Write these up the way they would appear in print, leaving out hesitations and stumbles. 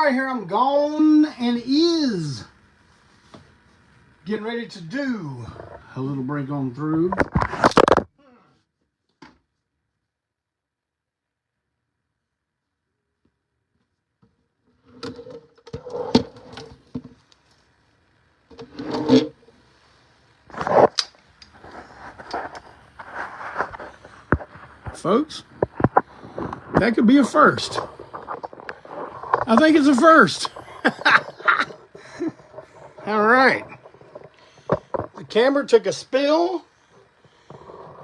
right, here I'm gone and is getting ready to do a little break on through. Folks, that could be a first. I think it's a first. All right. The camera took a spill,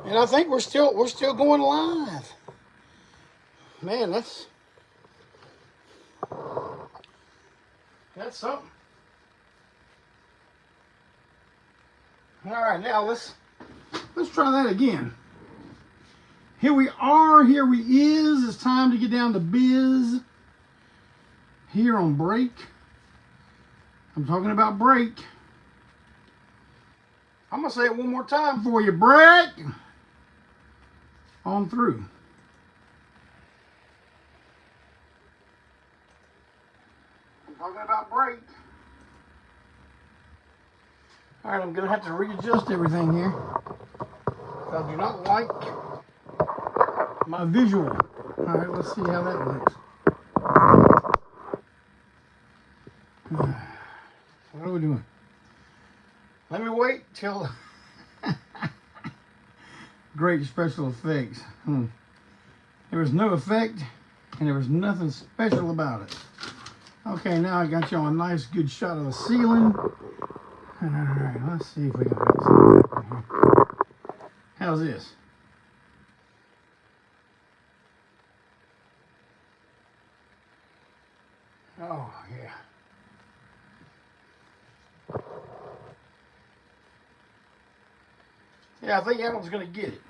and I think we're still going live. Man, that's something. All right, now let's try that again. Here we are, here we is. It's time to get down to biz. Here on break. I'm talking about break. I'm going to say it one more time for you. Break on through. I'm talking about break. All right, I'm going to have to readjust everything here. I do not like my visual. All right, let's see how that looks. What are we doing? Let me wait till great special effects. There was no effect and there was nothing special about it. Okay, now I got you on a nice good shot of the ceiling. All right, let's see if we can make something happen here. How's this? Oh, yeah. Yeah, I think that one's going to get it.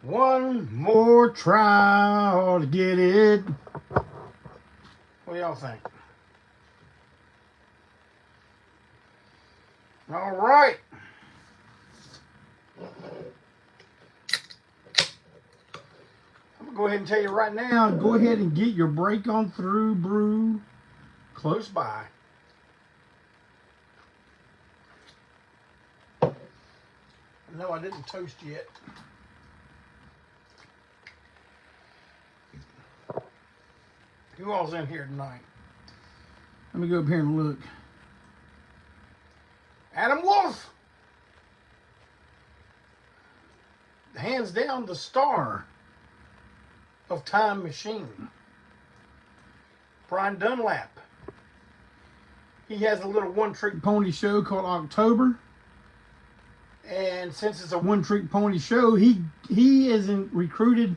One more try to get it. What do y'all think? All right. I'm going to go ahead and tell you right now, go ahead and get your break on through brew close by. No, I didn't toast yet. Who all's in here tonight? Let me go up here and look. Adam Wolf. Hands down the star of Time Machine. Brian Dunlap. He has a little one-trick pony show called October. And since it's a one-trick pony show, he has recruited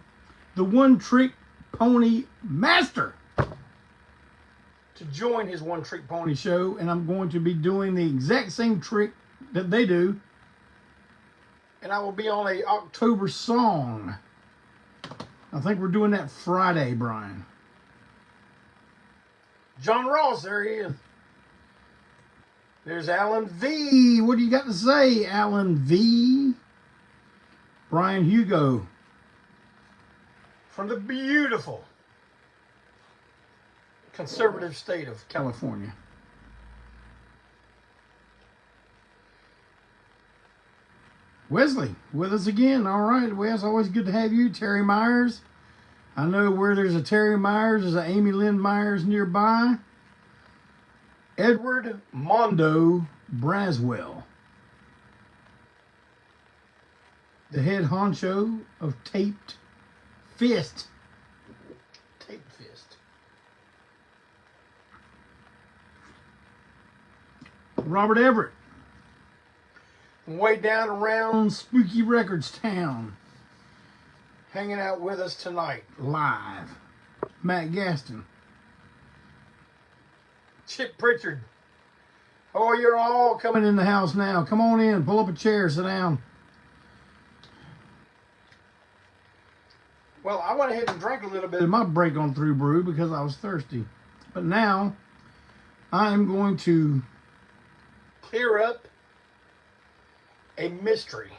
the one-trick pony master to join his one-trick pony show. And I'm going to be doing the exact same trick that they do. And I will be on a October song. I think we're doing that Friday, Brian. John Ross, there he is. There's Alan V. What do you got to say, Alan V? Brian Hugo from the beautiful conservative state of California. Wesley with us again. All right, Wes, always good to have you. Terry Myers. I know where there's a Terry Myers, there's an Amy Lynn Myers nearby. Edward Mondo Braswell, the head honcho of Taped Fist. Taped Fist. Robert Everett, way down around Spooky Records Town, hanging out with us tonight, live. Matt Gaston. Chip Pritchard. Oh, you're all coming in the house now. Come on in. Pull up a chair. Sit down. Well, I went ahead and drank a little bit of my break on through brew because I was thirsty. But now, I am going to clear up a mystery.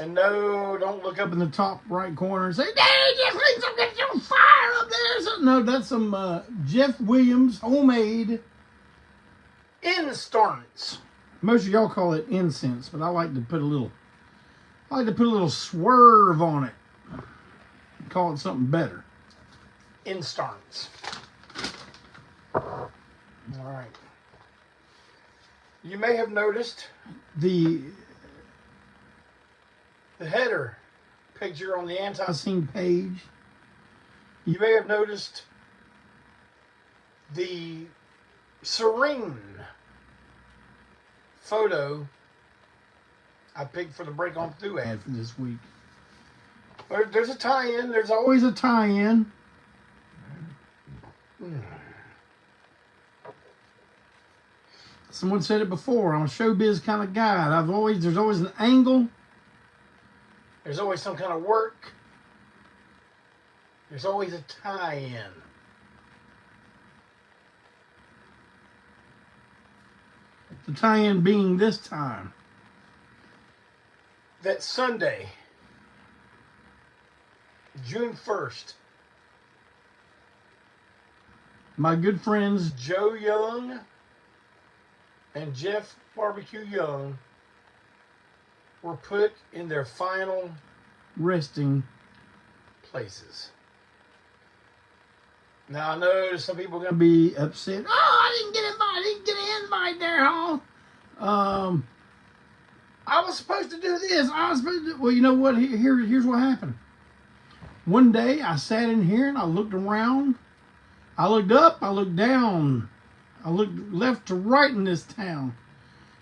And no, don't look up in the top right corner and say, "Daddy, Jeff Williams, I'm getting some fire up there." So, no, that's some Jeff Williams homemade incense. Most of y'all call it incense, but I like to put a little swerve on it. Call it something better. Incense. All right. You may have noticed the header picture on the Antiseen page. You may have noticed the serene photo I picked for the Break On Through ad for this week. There's a tie-in. There's always a tie-in. Someone said it before. I'm a showbiz kind of guy. There's always an angle. There's always some kind of work. There's always a tie-in. The tie-in being this time. That Sunday, June 1st, my good friends Joe Young and Jeff Barbecue Young were put in their final resting places. Now I know some people are going to be upset. "Oh, I didn't get an invite there, Hall. I was supposed to do this. Well, you know what? Here's what happened. One day I sat in here and I looked around. I looked up, I looked down. I looked left to right in this town.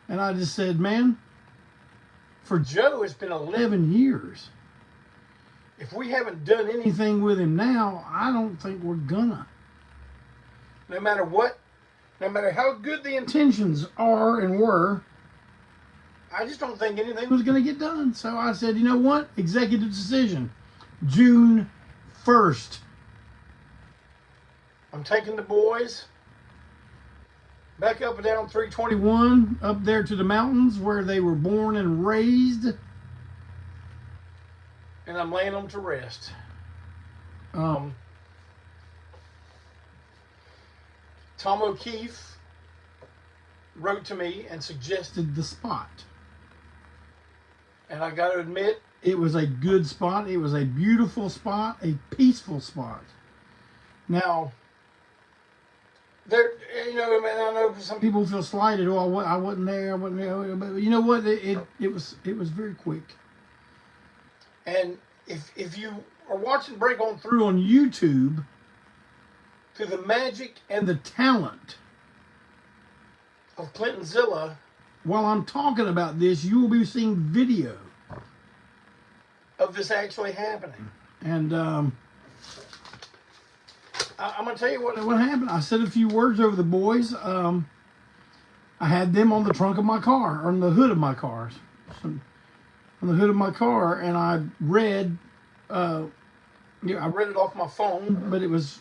And I just said, man, for Joe, it's been 11 years. If we haven't done anything with him now, I don't think we're gonna. No matter what, no matter how good the intentions are and were, I just don't think anything was going to get done. So I said, you know what? Executive decision. June 1st. I'm taking the boys back up and down 321, up there to the mountains where they were born and raised. And I'm laying them to rest. Tom O'Keefe wrote to me and suggested the spot. And I got to admit, it was a good spot. It was a beautiful spot, a peaceful spot. Now, there, I know some people feel slighted. Oh, I wasn't there. But you know what? It was very quick. And if you are watching Break On Through on YouTube, through the magic and the talent of Clayton Zilla, while I'm talking about this, you will be seeing video of this actually happening. And I'm going to tell you what happened. I said a few words over the boys. I had them on the trunk of my car, or on the hood of my car. On the hood of my car, and I read, I read it off my phone, but it was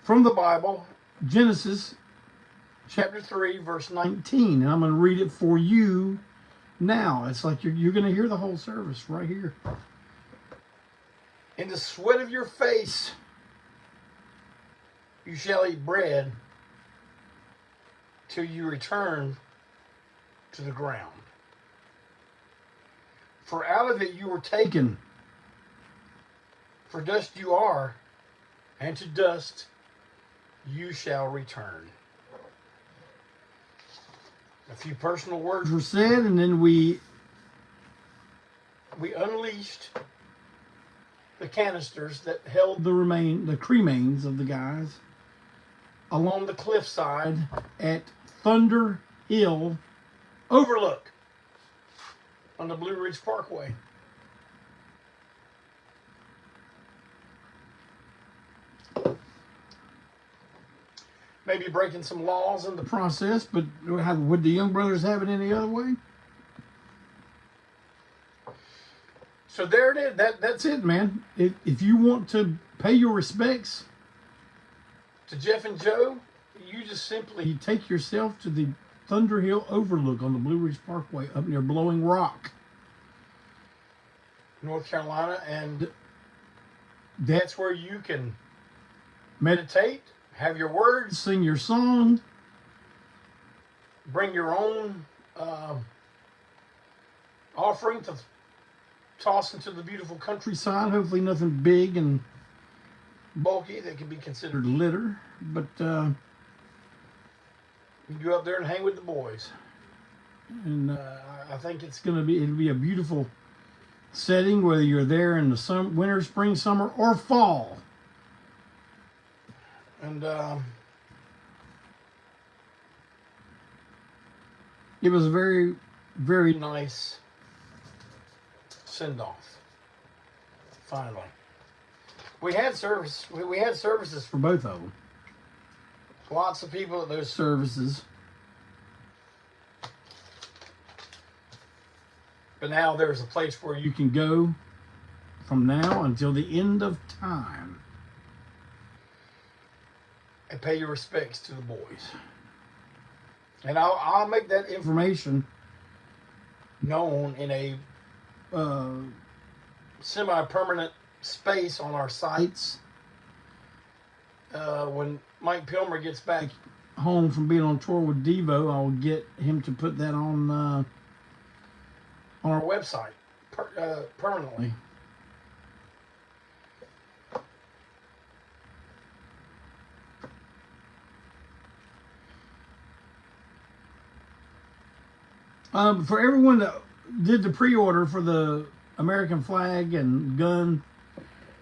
from the Bible, Genesis chapter 3, verse 19, and I'm going to read it for you now. It's like you're going to hear the whole service right here. In the sweat of your face you shall eat bread till you return to the ground. For out of it you were taken. For dust you are, and to dust you shall return. A few personal words were said, and then we unleashed the canisters that held the cremains of the guys along the cliffside at Thunder Hill Overlook on the Blue Ridge Parkway. Maybe breaking some laws in the process, but would the Young Brothers have it any other way? So there it is. That's it, man. If you want to pay your respects to Jeff and Joe, you just simply take yourself to the Thunder Hill Overlook on the Blue Ridge Parkway up near Blowing Rock. North Carolina, and that's where you can meditate, have your words, sing your song, bring your own offering to toss into the beautiful countryside. Hopefully nothing big and bulky that can be considered litter, but you go up there and hang with the boys. And I think it'll be a beautiful setting, whether you're there in the winter, spring, summer, or fall. And it was a very, very nice send-off. Finally, we had services for both of them. Lots of people at those services. But now there's a place where you can go from now until the end of time and pay your respects to the boys. And I'll make that information known in a semi-permanent space on our sites. When Mike Pilmer gets back home from being on tour with Devo, I'll get him to put that on our website permanently. For everyone that did the pre-order for the American flag and gun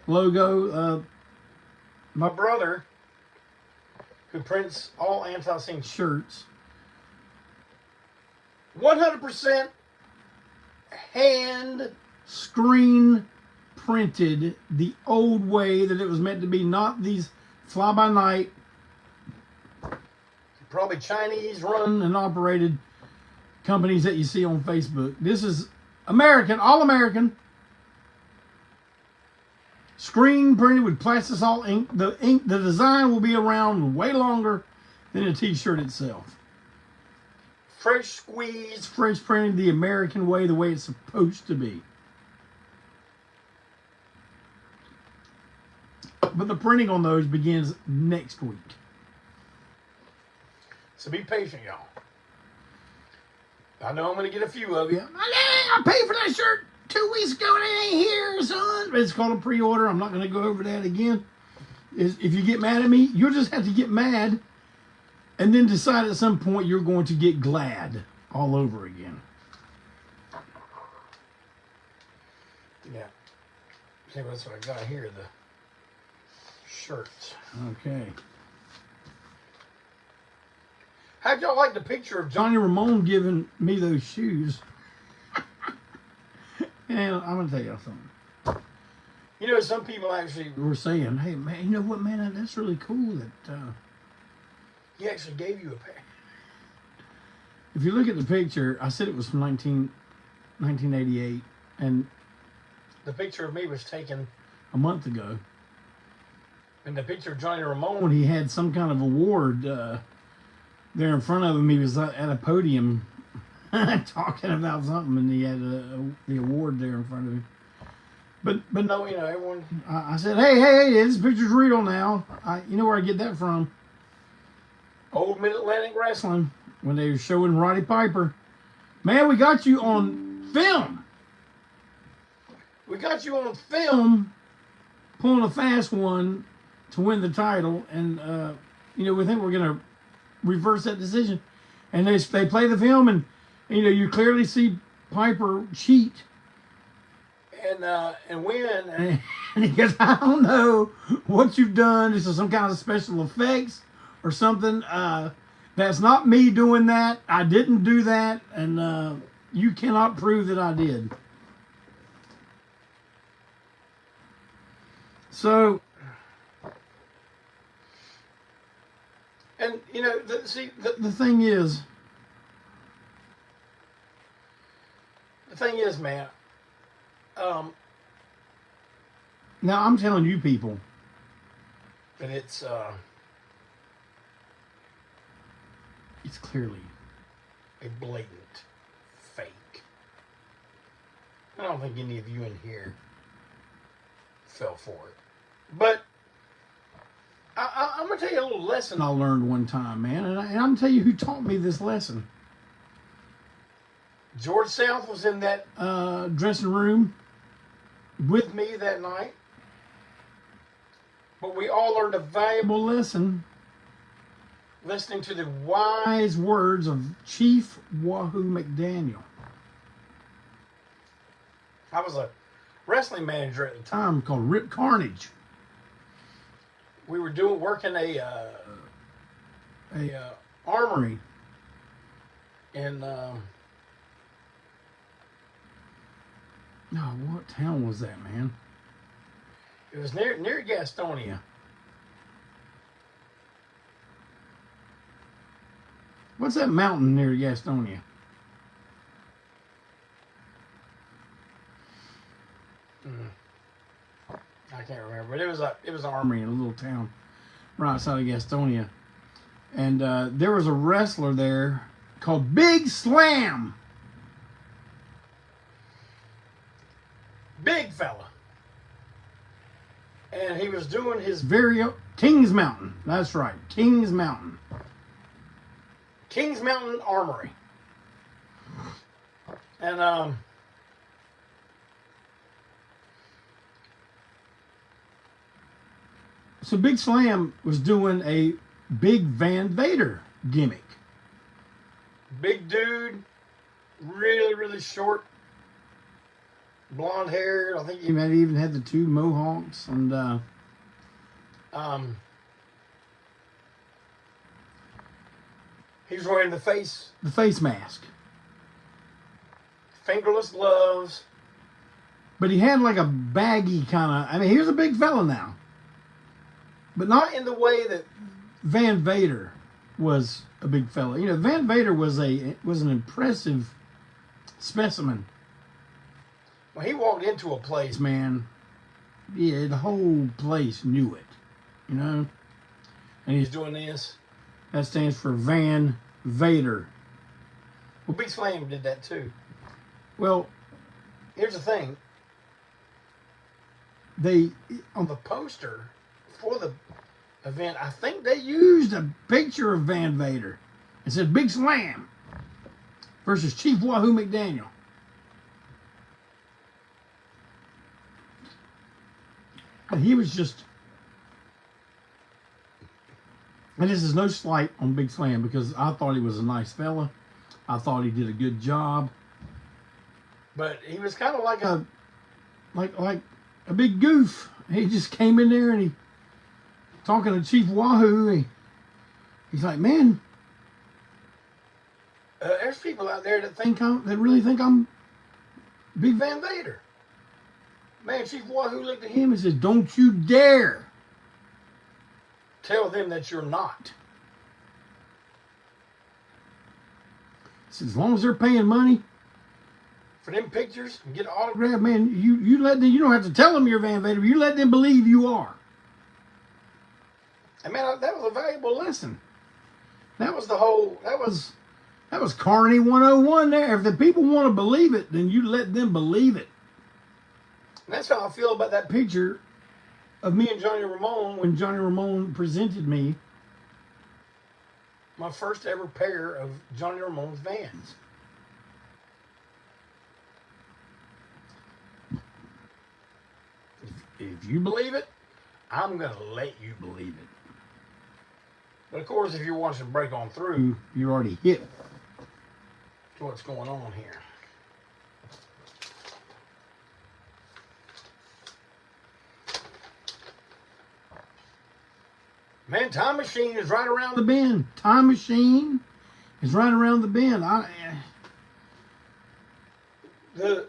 logo, my brother, who prints all Antiseen shirts, 100% hand screen printed the old way that it was meant to be, not these fly-by-night, probably Chinese run and operated companies that you see on Facebook. This is American, all American, screen printed with plastisol ink. The design will be around way longer than the t-shirt itself. Fresh squeezed, fresh printed the American way, the way it's supposed to be. But the printing on those begins next week. So be patient, y'all. I know I'm going to get a few of you. I paid for that shirt 2 weeks ago and it ain't here, son. It's called a pre-order. I'm not going to go over that again. If you get mad at me, you'll just have to get mad and then decide at some point you're going to get glad all over again. Yeah. See, that's what I got here, the shirts. Okay. How'd y'all like the picture of Johnny Ramone giving me those shoes? And I'm going to tell y'all something. You know, some people actually were saying, hey, man, you know what, man, that's really cool that he actually gave you a pair. If you look at the picture, I said it was from 1988, and the picture of me was taken a month ago. And the picture of Johnny Ramone, he had some kind of award there in front of him. He was at a podium talking about something, and he had the award there in front of him. But no, you know, everyone. I said, hey, this picture's real now. You know where I get that from? Old Mid-Atlantic Wrestling, when they were showing Roddy Piper. Man, we got you on film. We got you on film pulling a fast one to win the title, and you know, we think we're gonna reverse that decision. And they play the film, and you know, you clearly see Piper cheat and win. And he goes, I don't know what you've done. This is some kind of special effects or something. That's not me doing that. I didn't do that, and you cannot prove that I did. So, and you know, the thing is, man, now I'm telling you people that it's clearly a blatant fake. I don't think any of you in here fell for it. But I'm going to tell you a little lesson I learned one time, man. And I'm going to tell you who taught me this lesson. George South was in that dressing room with me that night. But we all learned a valuable lesson listening to the wise words of Chief Wahoo McDaniel. I was a wrestling manager at the time called Rip Carnage. We were working a armory in what town was that, man? It was near Gastonia. What's that mountain near Gastonia? I can't remember, but it was an armory in a little town right outside of Gastonia, and there was a wrestler there called Big Slam. Big fella. And he was doing his very Kings Mountain. That's right, Kings Mountain. Kings Mountain Armory. And so Big Slam was doing a big Van Vader gimmick. Big dude, really, really short, blonde hair. I think he might even had the 2 mohawks, and he was wearing the face mask, fingerless gloves, but he had like a baggy kind of. I mean, he was a big fella now, but not in the way that Van Vader was a big fella. You know, Van Vader was an impressive specimen. When he walked into a place, man, yeah, the whole place knew it, you know? And he's doing this. That stands for Van Vader. Well, Big Slam did that too. Well, here's the thing. They, on the poster for the event, I think they used a picture of Van Vader. It said Big Slam versus Chief Wahoo McDaniel. And he was just, and this is no slight on Big Slam, because I thought he was a nice fella. I thought he did a good job. But he was kind of like a big goof. He just came in there and he talking to Chief Wahoo. He's like, man, there's people out there that really think I'm Big Van Vader. Man, Chief Wahoo looked at him and said, don't you dare tell them that you're not. He said, as long as they're paying money for them pictures and get an autograph, man, you let them, you don't have to tell them you're Van Vader, you let them believe you are. And man, that was a valuable lesson. That was Carney 101 there. If the people want to believe it, then you let them believe it. And that's how I feel about that picture of me and Johnny Ramone when Johnny Ramone presented me my first ever pair of Johnny Ramone's Vans. If you believe it, I'm going to let you believe it. But of course, if you're watching Break On Through, you're already hip to what's going on here. Man, Time Machine is right around the bend. Time Machine is right around the bend. The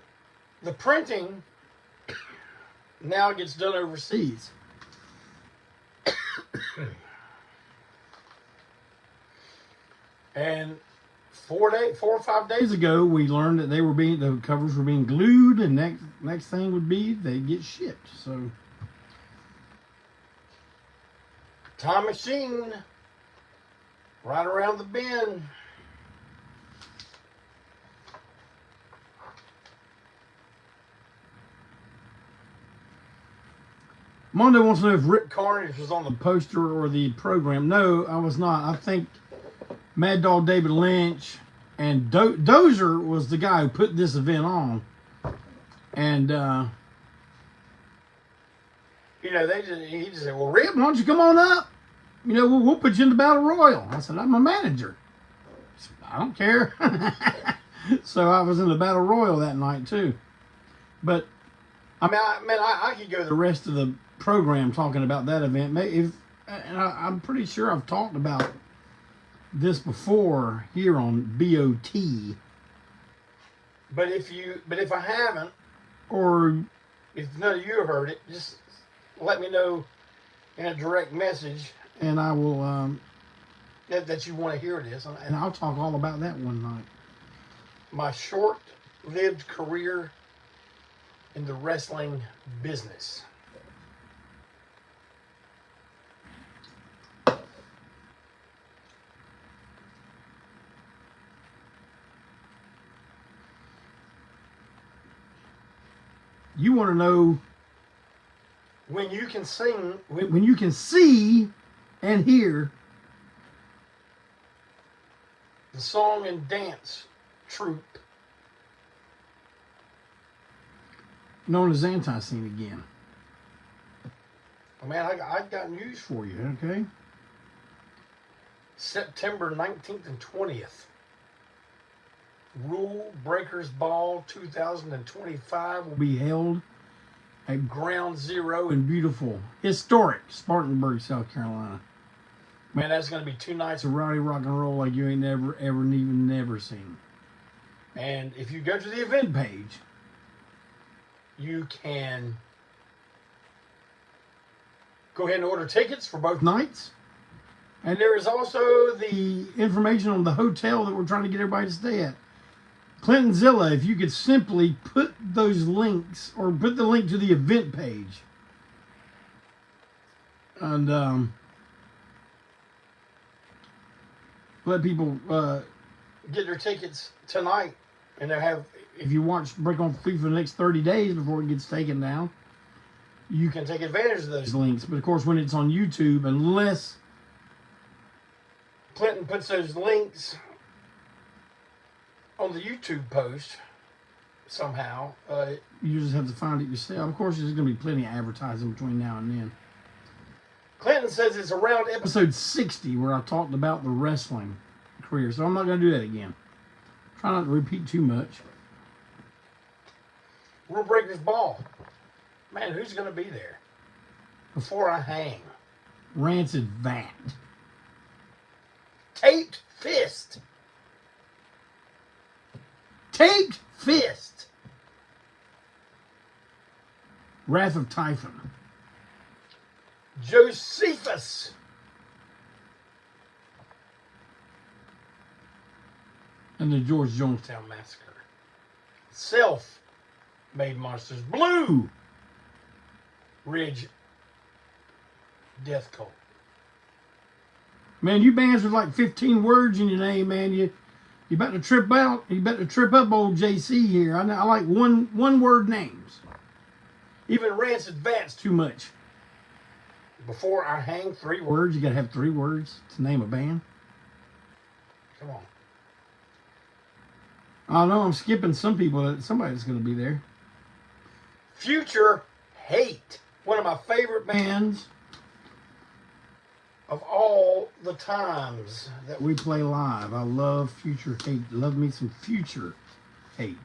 printing now gets done overseas. And 4 or 5 days ago, we learned that the covers were being glued, and next thing would be they get shipped. So, Time Machine, right around the bend. . Mondo wants to know if Rip Carnage was on the poster or the program. No, I was not. I think Mad Dog David Lynch and Dozer was the guy who put this event on. And, he just said, well, Rip, why don't you come on up? We'll put you in the Battle Royal. I said, I'm a manager. I said, I don't care. So I was in the Battle Royal that night, too. But, I could go the rest of the program talking about that event. I'm pretty sure I've talked about this before here on BOT. But if I haven't, or if none of you have heard it, just let me know in a direct message, and I will that you want to hear this, and I'll talk all about that one night. My short-lived career in the wrestling business. You want to know when you can sing, when you can see and hear the song and dance troupe known as Antiseen again. Man, I got news for you, okay? September 19th and 20th. Rulebreakers Ball 2025 will be held at Ground Zero in beautiful, historic Spartanburg, South Carolina. Man, that's going to be 2 nights of rowdy rock and roll like you ain't never seen. And if you go to the event page, you can go ahead and order tickets for both nights. And there is also the information on the hotel that we're trying to get everybody to stay at. Claytonzilla, if you could simply put those links, or put the link to the event page, and let people get their tickets tonight, and they'll have, if you watch Break On Free for the next 30 days before it gets taken down, you can take advantage of those links. But of course, when it's on YouTube, unless Clinton puts those links on the YouTube post somehow, you just have to find it yourself. Of course, there's going to be plenty of advertising between now and then. Clinton says it's around episode 60 where I talked about the wrestling career, so I'm not going to do that again. Try not to repeat too much. Rulebreakers Ball. Man, who's going to be there? Before I Hang. Rancid Vat. Taped Fist. Taped Fist. Wrath of Typhon. Josephus. And the George Jonestown Massacre. Self-Made Monsters. Blue Ridge Death Cult. Man, you bands with like 15 words in your name, man. You about to trip out. You about to trip up old JC here. I like one word names. Even Rancid Vat's too much. Before I Hang, 3 words. You gotta have 3 words to name a band. Come on. I know I'm skipping some people. Somebody's gonna be there. Future Hate. One of my favorite bands of all the times that we play live. I love Future Hate. Love me some Future Hate.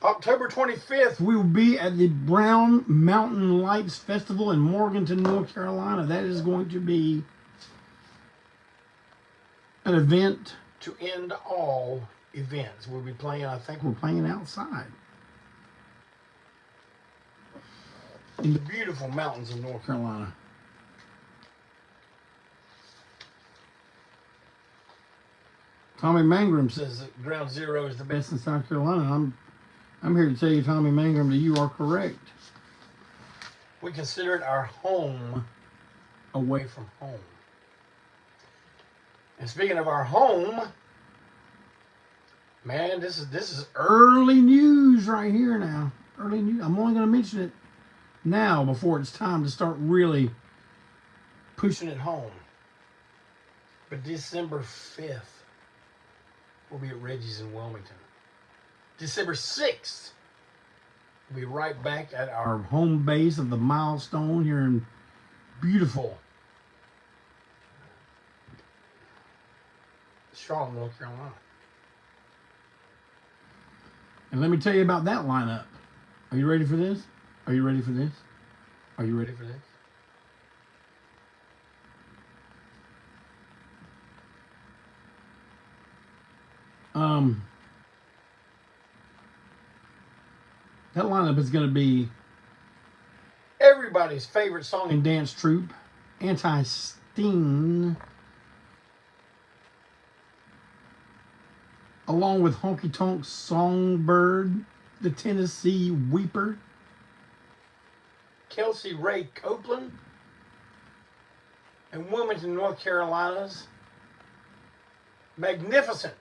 October 25th, we will be at the Brown Mountain Lights Festival in Morganton, North Carolina. That is going to be an event to end all events. We'll be playing, I think we're playing outside in the beautiful mountains of North Carolina. Tommy Mangrum says that Ground Zero is the best in South Carolina. I'm here to tell you, Tommy Mangrum, that you are correct. We consider it our home away from home. And speaking of our home, man, this is early news right here now. Early news. I'm only going to mention it now before it's time to start really pushing it home. But December 5th, we'll be at Reggie's in Wilmington. December 6th, we'll be right back at our home base of the Milestone here in beautiful Charlotte, North Carolina. And let me tell you about that lineup. Are you ready for this? Are you ready for this? Are you ready for this? That lineup is going to be everybody's favorite song and dance troupe, Antiseen, along with Honky Tonk Songbird, the Tennessee Weeper, Kelsey Ray Copeland, and Wilmington, North Carolina's magnificent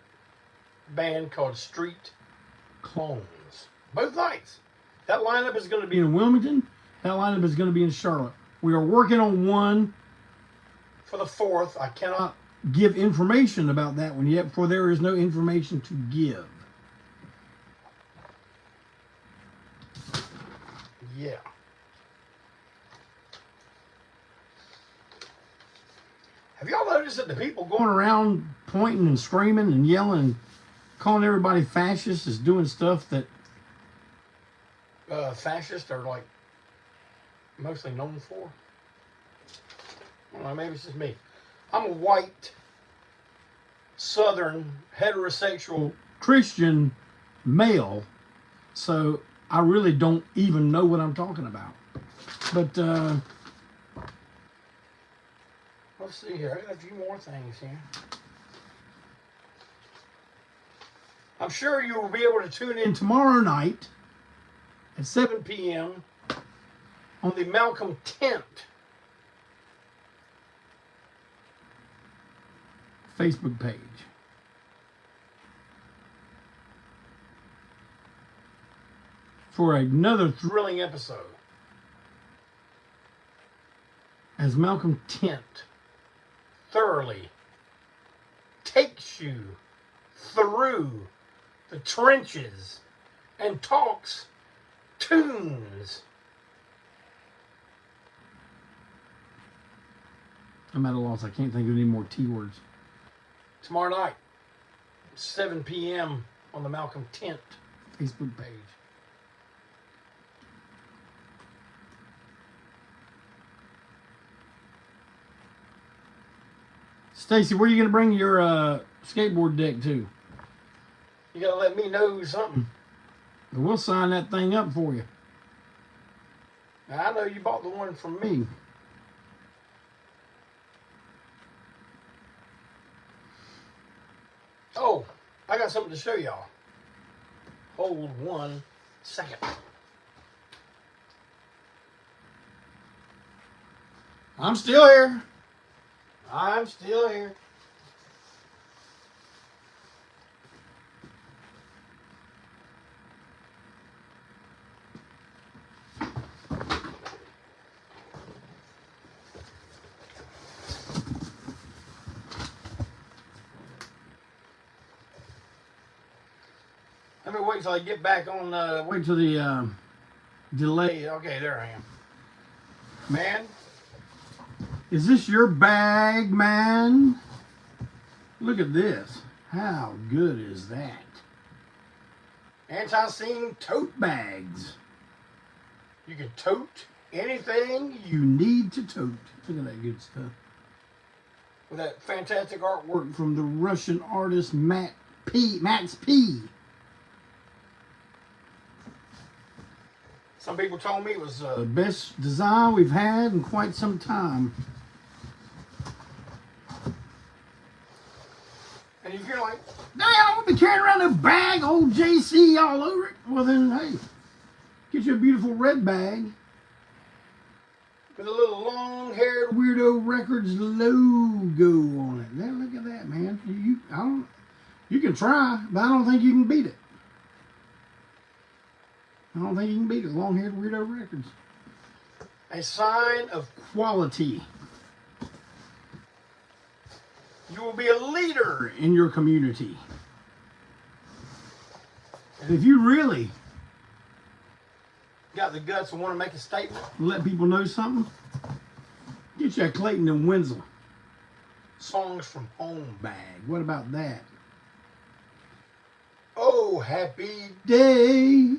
band called Street Clones. Both nights. That lineup is going to be in Wilmington. That lineup is going to be in Charlotte. We are working on one for the 4th. I cannot give information about that one yet, for there is no information to give. Yeah. Have y'all noticed that the people going around pointing and screaming and yelling and calling everybody fascist is doing stuff that fascists are like mostly known for? I don't know, maybe it's just me. I'm a white, southern, heterosexual, Christian male, so I really don't even know what I'm talking about. But let's see here. I got a few more things here. I'm sure you will be able to tune in tomorrow night at 7 p.m. on the Malcolm Tent Facebook page. For another thrilling episode, as Malcolm Tent thoroughly takes you through the trenches and talks tunes. I'm at a loss. I can't think of any more T words. Tomorrow night, 7 p.m. on the Malcolm Tent Facebook page. Stacy, where are you going to bring your skateboard deck to? You got to let me know something. We'll sign that thing up for you. Now, I know you bought the one from me. Oh, I got something to show y'all. Hold 1 second. I'm still here. I'm still here. Let me wait till I get back on, wait till the delay. Okay, there I am. Man, is this your bag, man? Look at this. How good is that? Antiseen tote bags. You can tote anything you need to tote. Look at that good stuff. With that fantastic artwork from the Russian artist Max P. Some people told me it was the best design we've had in quite some time. And if you're like, damn, I won't be carrying around a bag, old JC all over it. Well then, hey, get you a beautiful red bag with a little long-haired Weirdo Records logo on it. Now, look at that, man. You can try, but I don't think you can beat it. I don't think you can beat it. Long-haired Weirdo Records. a sign of quality. You will be a leader in your community. And if you really got the guts and want to make a statement, let people know something, get you a Clayton and Wensil Songs from Home bag. What about that? Oh, happy day.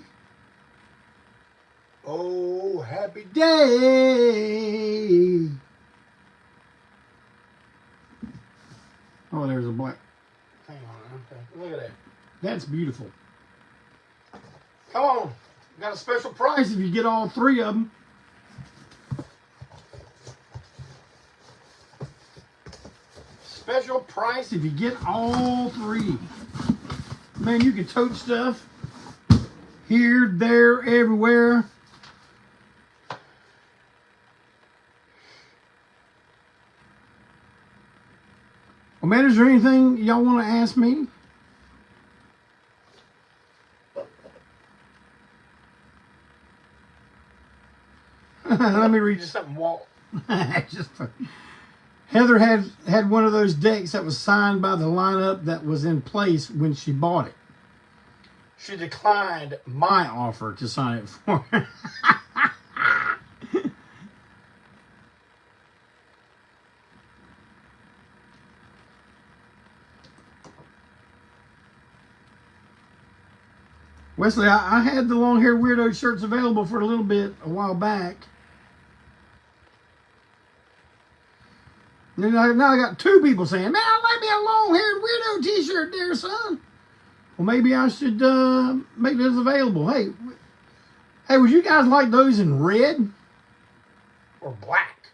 Oh, happy day. Oh, there's a black. Hang on. Okay. Look at that. That's beautiful. Come on. Got a special price if you get all three of them. Special price if you get all three. Man, you can tote stuff here, there, everywhere. Well, man, is there anything y'all want to ask me? Let me read you something, Walt. Heather had one of those decks that was signed by the lineup that was in place when she bought it. She declined my offer to sign it for her. Wesley, I had the long hair weirdo shirts available for a little bit a while back. And now I got two people saying, man, I'd like me a long haired weirdo t-shirt there, son. Well, maybe I should make those available. Hey, would you guys like those in red or black?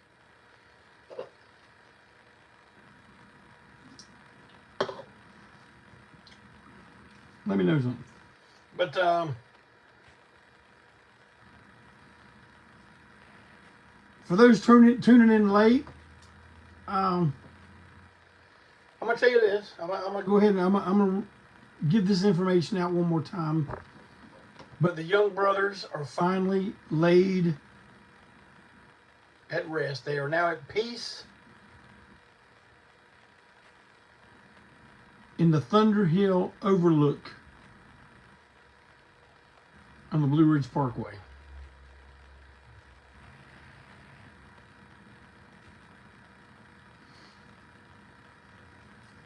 Let me know something. But for those tuning in late, I'm gonna tell you this. I'm gonna go ahead and I'm gonna give this information out one more time. But the young brothers are finally laid at rest. They are now at peace in the Thunder Hill Overlook on the Blue Ridge Parkway.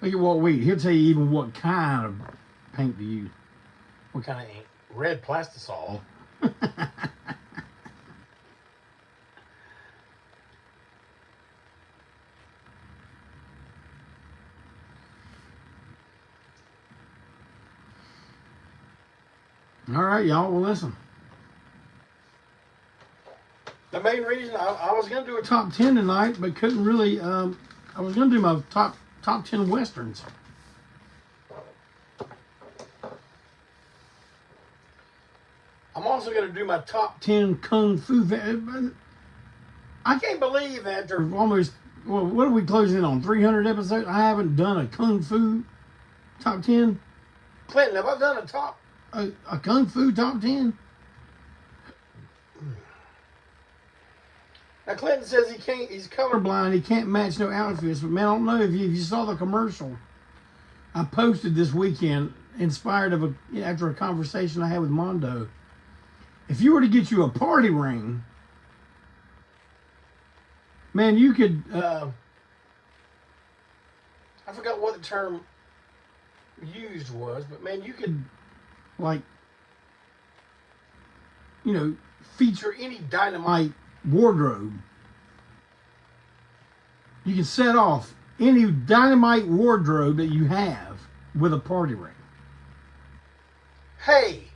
Look at Walt Wheat. He'll tell you even what kind of paint to use. What kind of ink? Red plastisol. All right, y'all. Well, listen. The main reason I was going to do a top 10 tonight, but couldn't really. I was going to do my top 10 westerns. I'm also going to do my top 10 kung fu. I can't believe after almost, well, what are we closing in on? 300 episodes? I haven't done a kung fu top 10. Clinton, have I done a kung fu top 10? Now Clinton says he's colorblind, he can't match no outfits, but man, I don't know if you saw the commercial I posted this weekend, inspired after a conversation I had with Mondo. If you were to get you a party ring, man, you could, I forgot what the term used was, but man, you could, like, you know, feature any dynamite wardrobe. You can set off any dynamite wardrobe that you have with a party ring. Hey,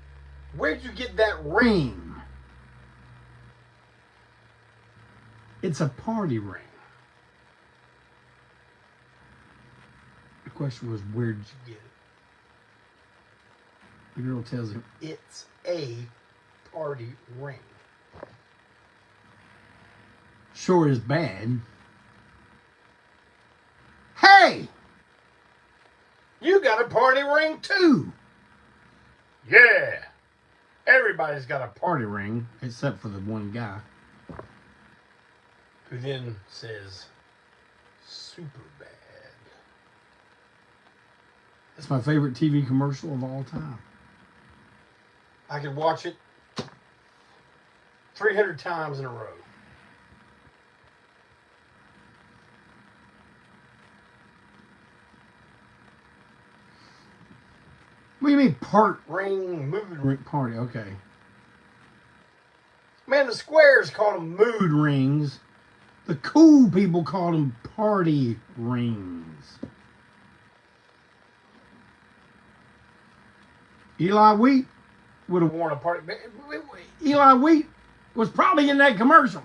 where'd you get that ring? It's a party ring. The question was, where did you get it? The girl tells him, it's a party ring. Sure is bad. Hey! You got a party ring too. Yeah. Everybody's got a party ring, except for the one guy. who then says, super bad. That's my favorite TV commercial of all time. I could watch it 300 times in a row. What do you mean part ring mood ring party? Okay. Man, the squares call them mood rings. The cool people call them party rings. Eli Wheat would have worn a party. Eli Wheat was probably in that commercial.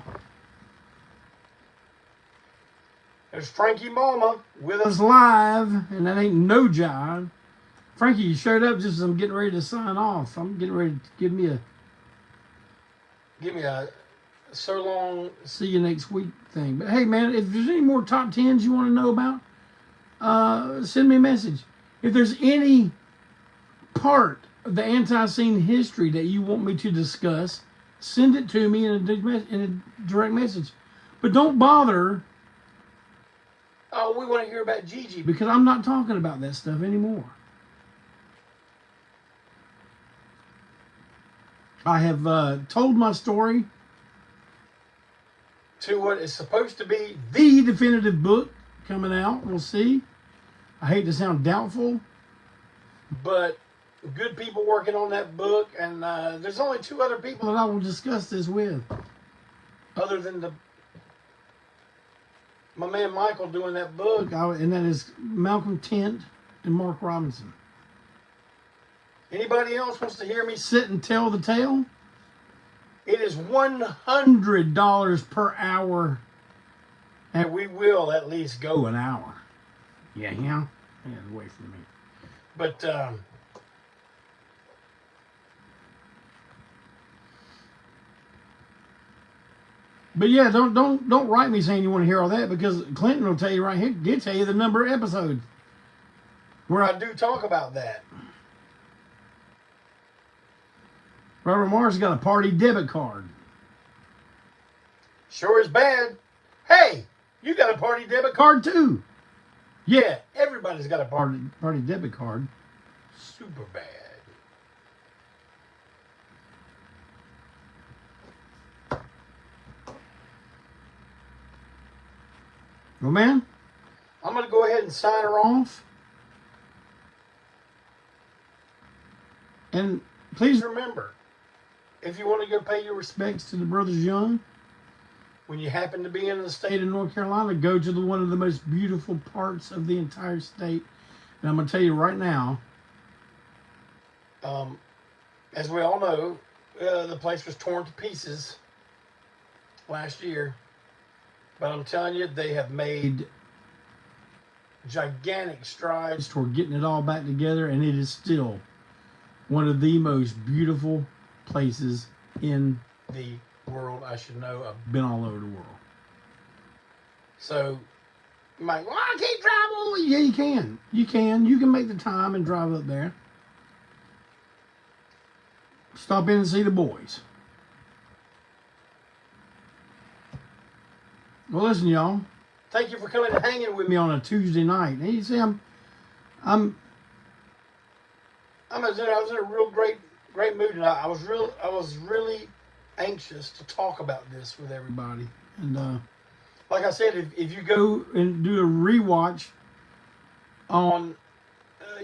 There's Frankie Mama with us live, and that ain't no jive. Frankie, you showed up just as I'm getting ready to sign off. I'm getting ready to give me a so long, see you next week thing. But hey, man, if there's any more top 10s you want to know about, send me a message. If there's any part of the Antiseen history that you want me to discuss, send it to me in a direct message. But don't bother. Oh, we want to hear about Gigi, because I'm not talking about that stuff anymore. I have told my story to what is supposed to be the definitive book coming out. We'll see. I hate to sound doubtful, but good people working on that book, and there's only 2 other people that I will discuss this with, other than my man Michael doing that book, and that is Malcolm Tent and Mark Robinson. Anybody else wants to hear me sit and tell the tale? It is $100 per hour, and we will at least go an hour. Yeah, away from me. But yeah, don't write me saying you want to hear all that, because Clayton will tell you right here. He'll tell you the number of episodes where I do talk about that. Robert Morris got a party debit card. Sure is bad. Hey, you got a party debit card too. Yeah, everybody's got a party debit card. Super bad. Well, man, I'm going to go ahead and sign her off. And please remember, if you want to go pay your respects to the Brothers Young, when you happen to be in the state of North Carolina, go to one of the most beautiful parts of the entire state. And I'm going to tell you right now, as we all know, the place was torn to pieces last year. But I'm telling you, they have made gigantic strides toward getting it all back together, and it is still one of the most beautiful places in the world. I should know. I've been all over the world. So, you might, well, I can't drive all the way. Yeah, you can. You can. You can make the time and drive up there. Stop in and see the boys. Well, listen, y'all. Thank you for coming and hanging with me on a Tuesday night. And you see, I was in a real great mood, and I was really anxious to talk about this with everybody. And like I said, if you go and do a rewatch on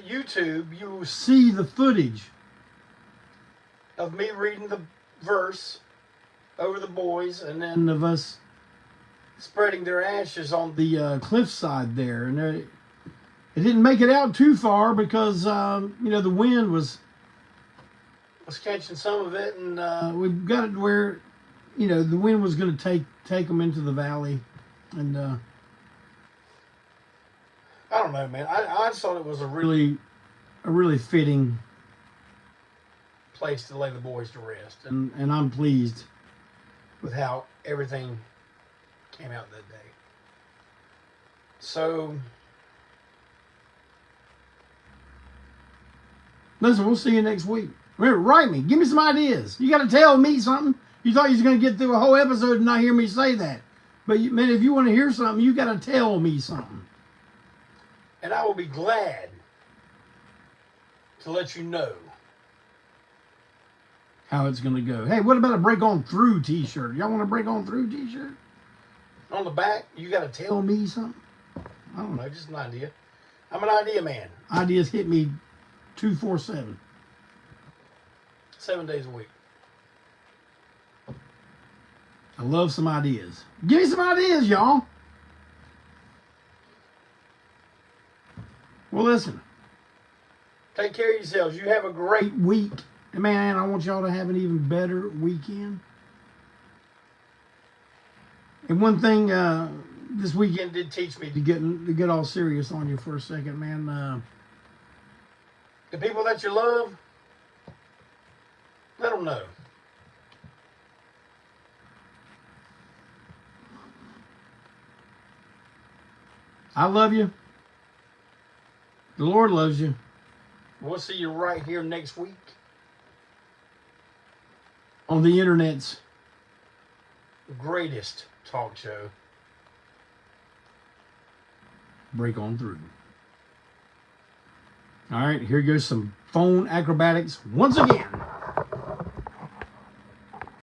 YouTube, you will see the footage of me reading the verse over the boys, and then of us spreading their ashes on the cliffside there. And it didn't make it out too far because the wind was catching some of it, and we got it where the wind was going to take them into the valley. And I don't know, man. I just thought it was a really fitting place to lay the boys to rest, and I'm pleased with how everything came out that day. So, listen, we'll see you next week. Remember, write me. Give me some ideas. You got to tell me something. You thought you was going to get through a whole episode and not hear me say that. But, man, if you want to hear something, you got to tell me something. And I will be glad to let you know how it's going to go. Hey, what about a Break On Through t-shirt? Y'all want a Break On Through t-shirt? On the back, you got to tell me something? I don't know, just an idea. I'm an idea man. Ideas hit me 2-4-7. 7 days a week. I love some ideas. Give me some ideas, y'all. Well, listen. Take care of yourselves. You have a great week. And man, I want y'all to have an even better weekend. And one thing this weekend did teach me to get all serious on you for a second, man. The people that you love, let them know. I love you. The Lord loves you. We'll see you right here next week on the internet's greatest talk show, Break On Through. All right, here goes some phone acrobatics once again.